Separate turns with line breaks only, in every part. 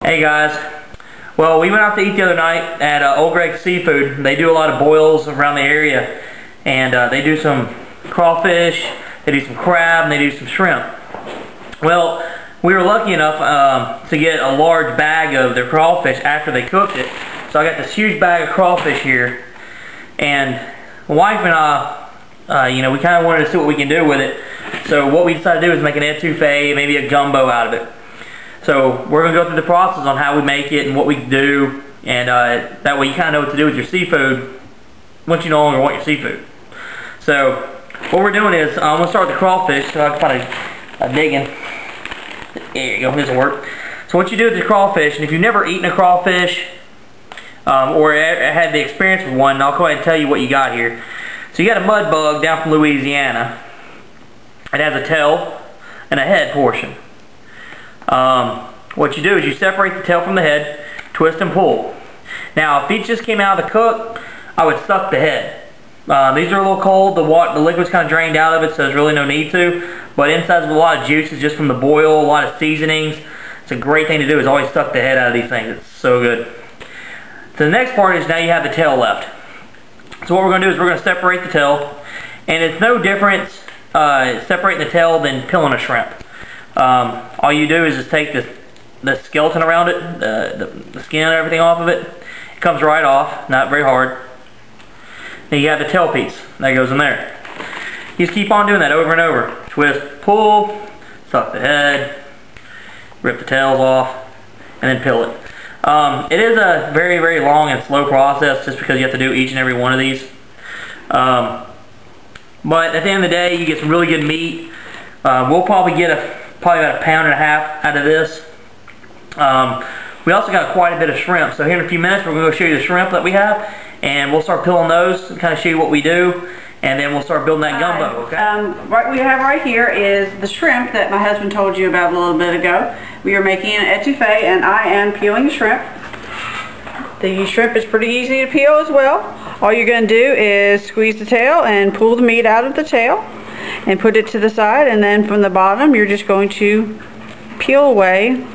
Hey guys, well we went out to eat the other night at Old Gregg Seafood. They do a lot of boils around the area, and they do some crawfish, they do some crab, and they do some shrimp. Well, we were lucky enough to get a large bag of their crawfish after they cooked it. So I got this huge bag of crawfish here, and my wife and I, we kind of wanted to see what we can do with it. So what we decided to do is make an etouffee, maybe a gumbo out of it. So we're going to go through the process on how we make it and what we do, and that way you kind of know what to do with your seafood once you no longer want your seafood. So what we're doing is, I'm going to start with the crawfish, so I can find a digging. There you go, this will work. So what you do with the crawfish, and if you've never eaten a crawfish, or had the experience with one, I'll go ahead and tell you what you got here. So you got a mud bug down from Louisiana. It has a tail and a head portion. What you do is you separate the tail from the head, twist and pull. Now if these just came out of the cook, I would suck the head. These are a little cold, the liquid's kind of drained out of it, so there's really no need to. But inside there's a lot of juices just from the boil, a lot of seasonings. It's a great thing to do, is always suck the head out of these things. It's so good. So the next part is, now you have the tail left. So what we're going to do is we're going to separate the tail, and it's no different separating the tail than peeling a shrimp. All you do is just take the skeleton around it, the skin and everything off of it. It comes right off, not very hard. Then you have the tail piece that goes in there. You just keep on doing that over and over. Twist, pull, suck the head, rip the tails off, and then peel it. It is a very, very long and slow process, just because you have to do each and every one of these. But at the end of the day, you get some really good meat. We'll probably get about 1.5 pounds out of this. We also got quite a bit of shrimp. So here in a few minutes, we're going to show you the shrimp that we have, and we'll start peeling those and kind of show you what we do, and then we'll start building that gumbo. Okay?
What we have right here is the shrimp that my husband told you about a little bit ago. We are making an etouffee, and I am peeling the shrimp. The shrimp is pretty easy to peel as well. All you're going to do is squeeze the tail and pull the meat out of the tail and put it to the side, and then from the bottom you're just going to peel away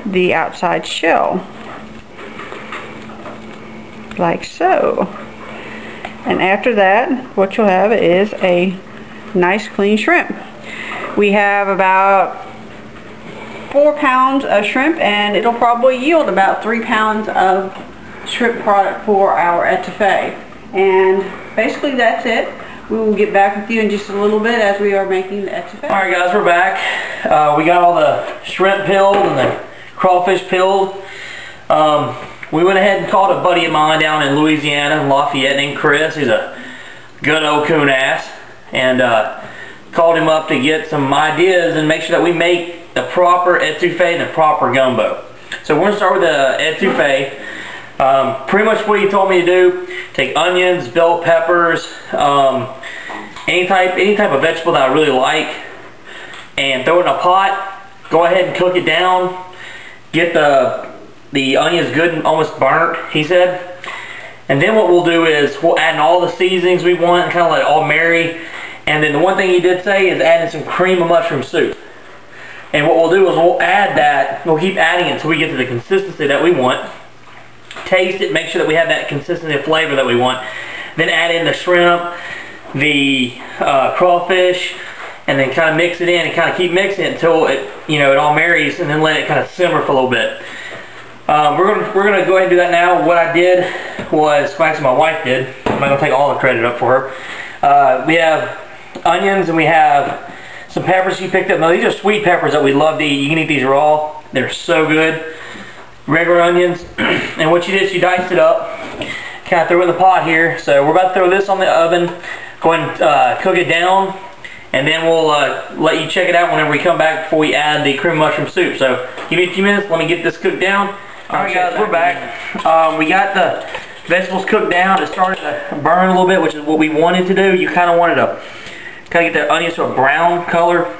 the outside shell, like so. And after that, what you'll have is a nice clean shrimp. We have about 4 pounds of shrimp, and it'll probably yield about 3 pounds of shrimp product for our etouffee. And basically that's it. We will get back with you in just a little bit as we are making the etouffee.
Alright guys, we're back. We got all the shrimp peeled and the crawfish peeled. We went ahead and called a buddy of mine down in Louisiana, in Lafayette, named Chris. He's a good old coon ass. And called him up to get some ideas and make sure that we make the proper etouffee and the proper gumbo. So we're going to start with the etouffee. Pretty much what he told me to do: take onions, bell peppers, any type of vegetable that I really like, and throw it in a pot. Go ahead and cook it down. Get the onions good and almost burnt, he said. And then what we'll do is we'll add in all the seasonings we want and kind of let it all marry. And then the one thing he did say is add in some cream of mushroom soup. And what we'll do is we'll add that, we'll keep adding it until we get to the consistency that we want. Taste it, make sure that we have that consistency of flavor that we want. Then add in the shrimp, the crawfish, and then kind of mix it in and kind of keep mixing it until it, it all marries, and then let it kind of simmer for a little bit. We're gonna go ahead and do that now. What I did was, well, actually my wife did. I'm not gonna take all the credit up for her. We have onions and we have some peppers she picked up. Now these are sweet peppers that we love to eat. You can eat these raw. They're so good. Regular onions. And what you did is you diced it up. Kind of threw it in the pot here. So we're about to throw this on the oven. Go ahead and cook it down. And then we'll let you check it out whenever we come back before we add the cream mushroom soup. So give me a few minutes. Let me get this cooked down. Alright guys, we're back. We got the vegetables cooked down. It started to burn a little bit, which is what we wanted to do. You kind of wanted to kind of get the onions to a brown color.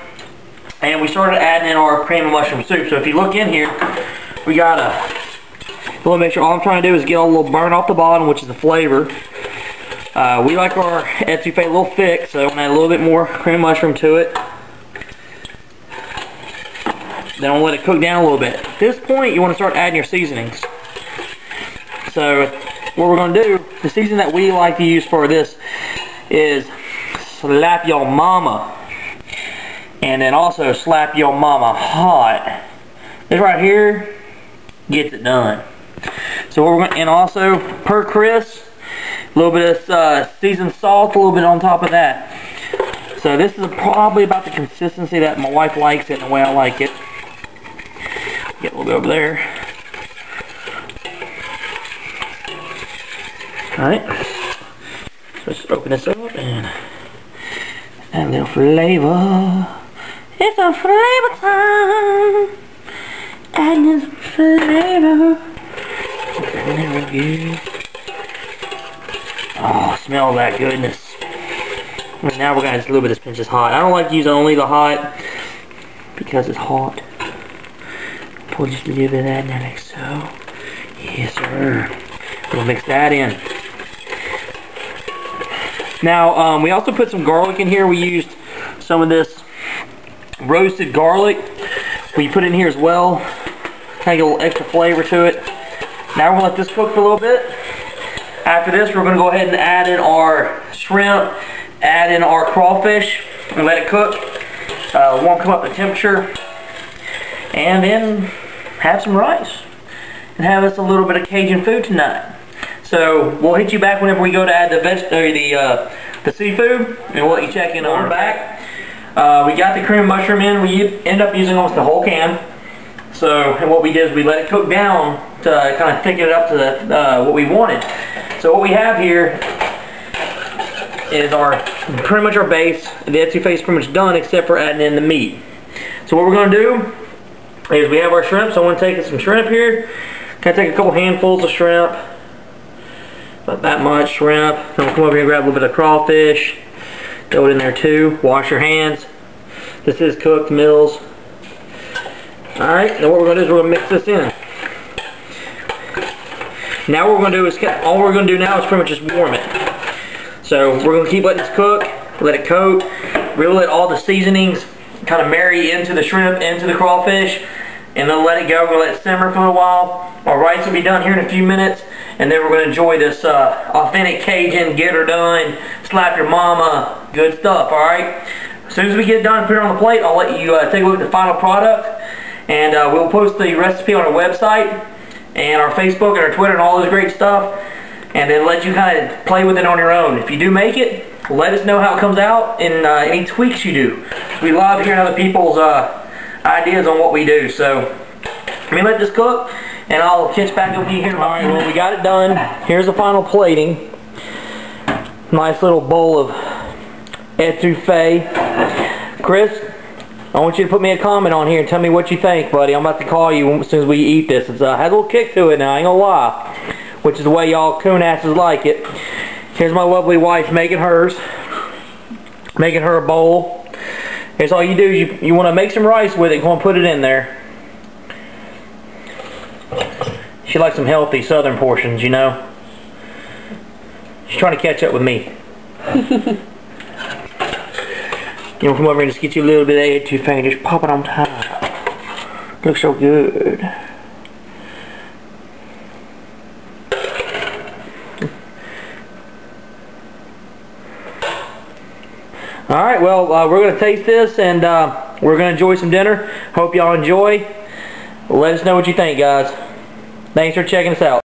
And we started adding in our cream of mushroom soup. So if you look in here, we got we'll make sure all I'm trying to do is get a little burn off the bottom, which is the flavor. We like our etouffee a little thick, so I'm going to add a little bit more cream of mushroom to it. Then I'll let it cook down a little bit. At this point, you want to start adding your seasonings. So what we're going to do, the season that we like to use for this is slap your mama. And then also slap your mama hot. This right here gets it done. So what we're going to, and also per Chris, a little bit of seasoned salt, a little bit on top of that. So this is probably about the consistency that my wife likes it and the way I like it. Get a little bit over there. Alright. So let's open this up and add a little flavor. It's a flavor time. Add this flavor. Put that in there real good. Oh, smell that goodness. And now we're going to add a little bit of pinch of hot. I don't like to use only the hot because it's hot. Pour just a little bit of that in there like so. Yes, sir. We'll mix that in. Now, we also put some garlic in here. We used some of this roasted garlic. We put it in here as well. Kind of get a little extra flavor to it. Now we're going to let this cook for a little bit. After this, we're going to go ahead and add in our shrimp, add in our crawfish, and let it cook. Won't come up to temperature. And then have some rice. And have us a little bit of Cajun food tonight. So we'll hit you back whenever we go to add the seafood, and we'll let you check in on back. We got the cream mushroom in. We end up using almost the whole can. So, and what we did is we let it cook down to kind of thicken it up to the, what we wanted. So what we have here is pretty much our base. The etouffee is pretty much done except for adding in the meat. So what we're going to do is we have our shrimp. So I want to take some shrimp here. Kind of take a couple handfuls of shrimp. About that much shrimp. Then we'll come over here and grab a little bit of crawfish. Throw it in there too. Wash your hands. This is cooked meals. Alright, now what we're going to do is we're going to mix this in. Now what we're going to do is, all we're going to do now is pretty much just warm it. So we're going to keep letting this cook, let it coat, really let all the seasonings kind of marry into the shrimp, into the crawfish, and then let it go. We're going to let it simmer for a while. Our rice will be done here in a few minutes, and then we're going to enjoy this authentic Cajun, get her done, slap your mama, good stuff, alright? As soon as we get it done, put it on the plate, I'll let you take a look at the final product, and we'll post the recipe on our website, and our Facebook, and our Twitter, and all this great stuff, and then let you kind of play with it on your own. If you do make it, let us know how it comes out, and any tweaks you do. We love hearing other people's ideas on what we do, so let me let this cook, and I'll catch back up with you here. Alright, well, we got it done. Here's the final plating. Nice little bowl of etouffee. Chris, I want you to put me a comment on here and tell me what you think, buddy. I'm about to call you as soon as we eat this. It's had a little kick to it now, I ain't gonna lie. Which is the way y'all coon asses like it. Here's my lovely wife making hers. Making her a bowl. Here's all you do. You want to make some rice with it. Go and put it in there. She likes some healthy southern portions, you know. She's trying to catch up with me. You know, come over and just get you a little bit of etouffee and just pop it on top. Looks so good. Alright, well, we're going to taste this, and we're going to enjoy some dinner. Hope y'all enjoy. Let us know what you think, guys. Thanks for checking us out.